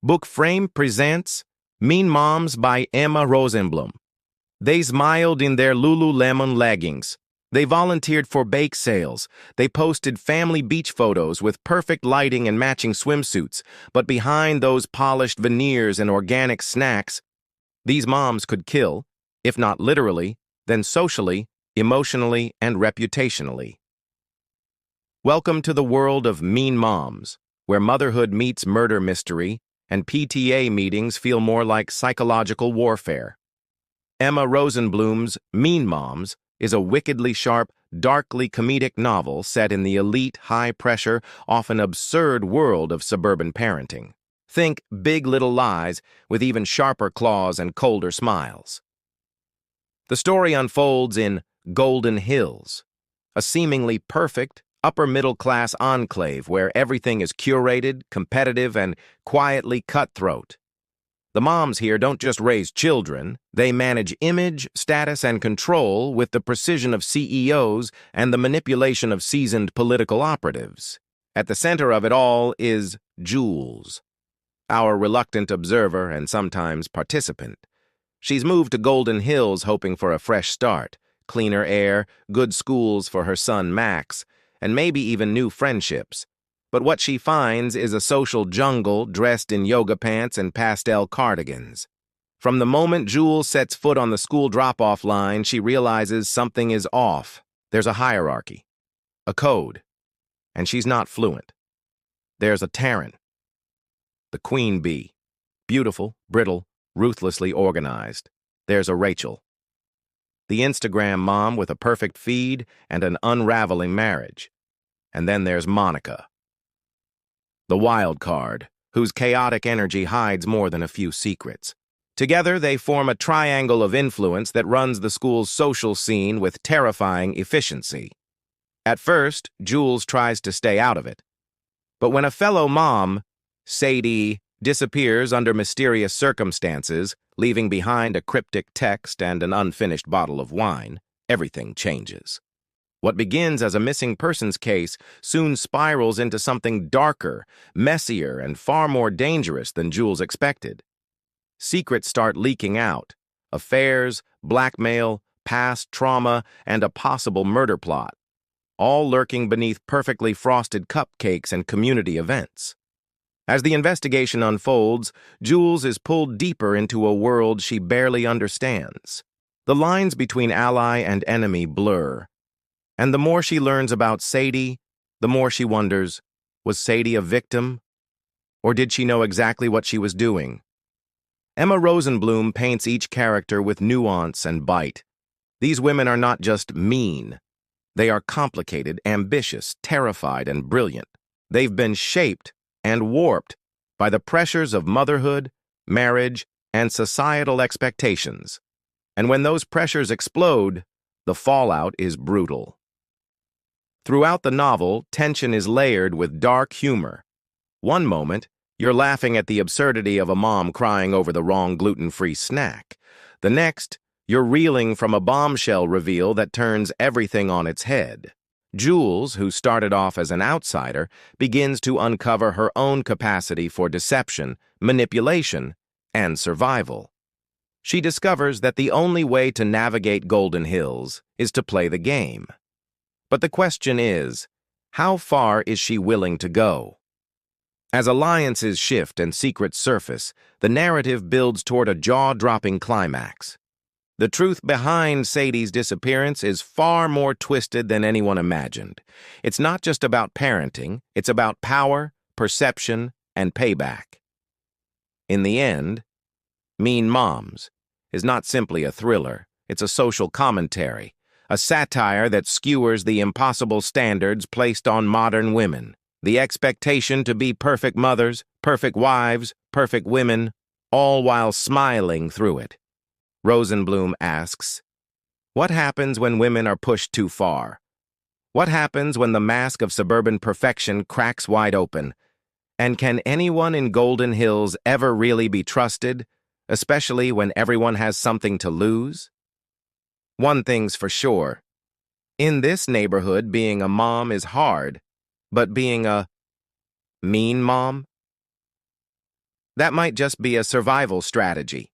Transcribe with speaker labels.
Speaker 1: Book Frame presents Mean Moms by Emma Rosenblum. They smiled in their Lululemon leggings. They volunteered for bake sales. They posted family beach photos with perfect lighting and matching swimsuits. But behind those polished veneers and organic snacks, these moms could kill, if not literally, then socially, emotionally, and reputationally. Welcome to the world of Mean Moms, where motherhood meets murder mystery, and PTA meetings feel more like psychological warfare. Emma Rosenblum's Mean Moms is a wickedly sharp, darkly comedic novel set in the elite, high-pressure, often absurd world of suburban parenting. Think Big Little Lies with even sharper claws and colder smiles. The story unfolds in Golden Hills, a seemingly perfect, upper-middle-class enclave where everything is curated, competitive, and quietly cutthroat. The moms here don't just raise children, they manage image, status, and control with the precision of CEOs and the manipulation of seasoned political operatives. At the center of it all is Jules, our reluctant observer and sometimes participant. She's moved to Golden Hills hoping for a fresh start, cleaner air, good schools for her son Max, and maybe even new friendships. But what she finds is a social jungle dressed in yoga pants and pastel cardigans. From the moment Jules sets foot on the school drop-off line, she realizes something is off. There's a hierarchy, a code, and she's not fluent. There's a Taryn, the queen bee, beautiful, brittle, ruthlessly organized. There's a Rachel, the Instagram mom with a perfect feed and an unraveling marriage. And then there's Monica, the wild card, whose chaotic energy hides more than a few secrets. Together, they form a triangle of influence that runs the school's social scene with terrifying efficiency. At first, Jules tries to stay out of it. But when a fellow mom, Sadie, disappears under mysterious circumstances, leaving behind a cryptic text and an unfinished bottle of wine, everything changes. What begins as a missing persons case soon spirals into something darker, messier, and far more dangerous than Jules expected. Secrets start leaking out: affairs, blackmail, past trauma, and a possible murder plot, all lurking beneath perfectly frosted cupcakes and community events. As the investigation unfolds, Jules is pulled deeper into a world she barely understands. The lines between ally and enemy blur. And the more she learns about Sadie, the more she wonders, was Sadie a victim? Or did she know exactly what she was doing? Emma Rosenblum paints each character with nuance and bite. These women are not just mean. They are complicated, ambitious, terrified, and brilliant. They've been shaped and warped by the pressures of motherhood, marriage, and societal expectations. And when those pressures explode, the fallout is brutal. Throughout the novel, tension is layered with dark humor. One moment, you're laughing at the absurdity of a mom crying over the wrong gluten-free snack. The next, you're reeling from a bombshell reveal that turns everything on its head. Jules, who started off as an outsider, begins to uncover her own capacity for deception, manipulation, and survival. She discovers that the only way to navigate Golden Hills is to play the game. But the question is, how far is she willing to go? As alliances shift and secrets surface, the narrative builds toward a jaw-dropping climax. The truth behind Sadie's disappearance is far more twisted than anyone imagined. It's not just about parenting, it's about power, perception, and payback. In the end, Mean Moms is not simply a thriller, it's a social commentary, a satire that skewers the impossible standards placed on modern women. The expectation to be perfect mothers, perfect wives, perfect women, all while smiling through it. Rosenblum asks, what happens when women are pushed too far? What happens when the mask of suburban perfection cracks wide open? And can anyone in Golden Hills ever really be trusted, especially when everyone has something to lose? One thing's for sure. In this neighborhood, being a mom is hard, but being a mean mom That might just be a survival strategy.